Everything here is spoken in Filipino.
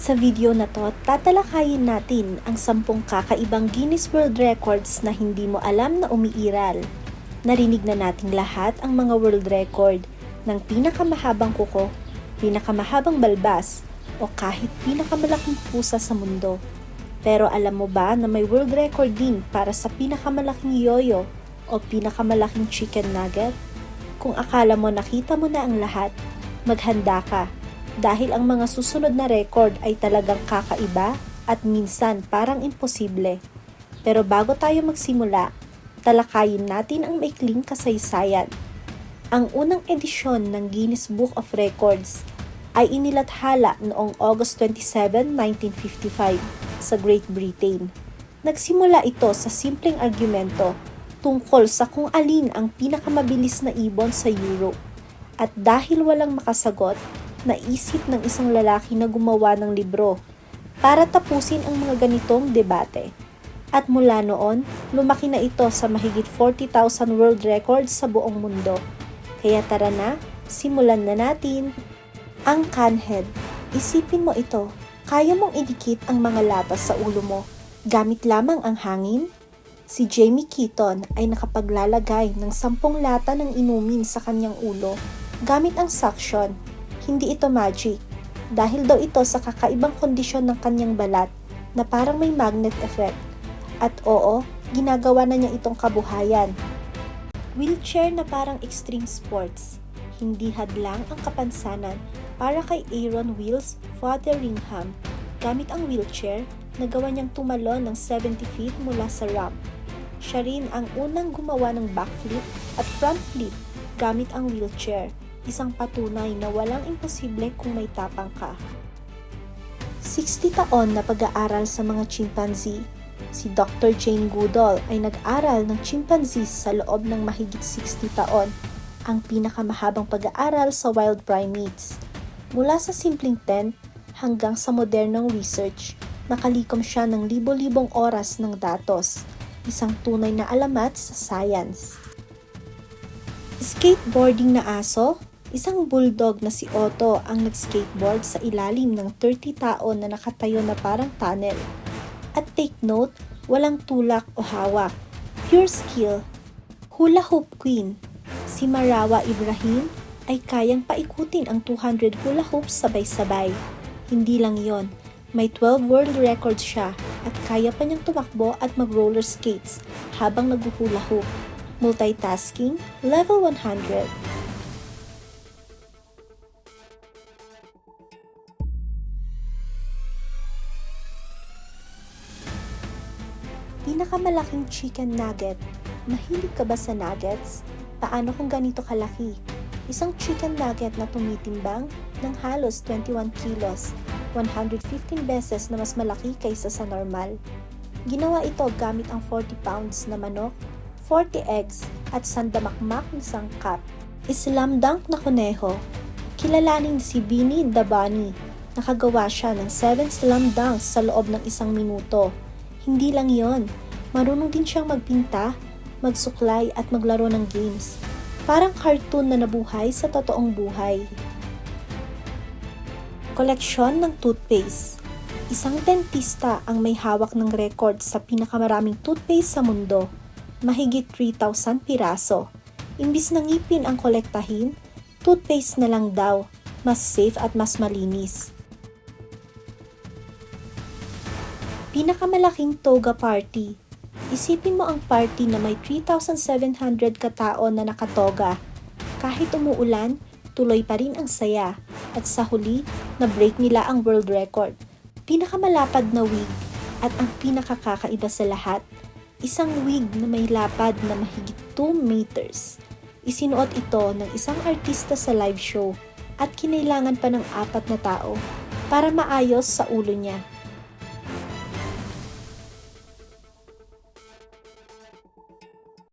Sa video na to, tatalakayin natin ang 10 kakaibang Guinness World Records na hindi mo alam na umiiral. Narinig na nating lahat ang mga world record ng pinakamahabang kuko, pinakamahabang balbas, o kahit pinakamalaking pusa sa mundo. Pero alam mo ba na may world record din para sa pinakamalaking yoyo o pinakamalaking chicken nugget? Kung akala mo nakita mo na ang lahat, maghanda ka. Dahil ang mga susunod na record ay talagang kakaiba at minsan parang imposible. Pero bago tayo magsimula, talakayin natin ang maikling kasaysayan. Ang unang edisyon ng Guinness Book of Records ay inilathala noong August 27, 1955 sa Great Britain. Nagsimula ito sa simpleng argumento tungkol sa kung alin ang pinakamabilis na ibon sa Europe. At dahil walang makasagot, naisip ng isang lalaki na gumawa ng libro para tapusin ang mga ganitong debate. At mula noon, lumaki na ito sa mahigit 40,000 world records sa buong mundo. Kaya tara na, simulan na natin. Ang canhead. Isipin mo ito, kaya mong idikit ang mga latas sa ulo mo gamit lamang ang hangin? Si Jamie Keaton ay nakapaglalagay ng 10 lata ng inumin sa kanyang ulo gamit ang suction. Hindi ito magic, dahil daw ito sa kakaibang kondisyon ng kanyang balat na parang may magnet effect. At oo, ginagawa na niya itong kabuhayan. Wheelchair na parang extreme sports. Hindi hadlang ang kapansanan para kay Aaron Wills Fotheringham. Gamit ang wheelchair, nagawa niyang tumalon ng 70 feet mula sa ramp. Siya rin ang unang gumawa ng backflip at front flip gamit ang wheelchair. Isang patunay na walang imposible kung may tapang ka. 60 taon na pag-aaral sa mga chimpanzee. Si Dr. Jane Goodall ay nag-aral ng chimpanzees sa loob ng mahigit 60 taon, ang pinakamahabang pag-aaral sa wild primates. Mula sa simpleng tent hanggang sa modernong research, nakalikom siya ng libo-libong oras ng datos, isang tunay na alamat sa science. Skateboarding na aso. Isang bulldog na si Otto ang nag-skateboard sa ilalim ng 30 taon na nakatayo na parang tunnel. At take note, walang tulak o hawak. Pure skill. Hula hoop queen. Si Marawa Ibrahim ay kayang paikutin ang 200 hula hoops sabay-sabay. Hindi lang yon, may 12 world records siya at kaya pa niyang tumakbo at mag-roller skates habang nag-hula hoop. Multitasking, level 100. Pinakamalaking chicken nugget. Mahilig ka ba sa nuggets? Paano kung ganito kalaki? Isang chicken nugget na tumitimbang ng halos 21 kilos, 115 beses na mas malaki kaysa sa normal. Ginawa ito gamit ang 40 pounds na manok, 40 eggs, at sandamakmak na sangkap. Slam dunk na kuneho. Kilalanin si Vinny the Bunny. Nakagawa siya ng 7 slam dunks sa loob ng 1 minuto. Hindi lang yon, marunong din siyang magpinta, magsuklay at maglaro ng games. Parang cartoon na nabuhay sa totoong buhay. Koleksyon ng toothpaste. Isang dentista ang may hawak ng record sa pinakamaraming toothpaste sa mundo. Mahigit 3,000 piraso. Imbis na ngipin ang kolektahin, toothpaste na lang daw. Mas safe at mas malinis. Pinakamalaking toga party. Isipin mo ang party na may 3,700 katao na nakatoga. Kahit umuulan, tuloy pa rin ang saya. At sa huli, na-break nila ang world record. Pinakamalapad na wig at ang pinakakakaiba sa lahat, isang wig na may lapad na mahigit 2 meters. Isinuot ito ng isang artista sa live show at kinailangan pa ng 4 na tao para maayos sa ulo niya.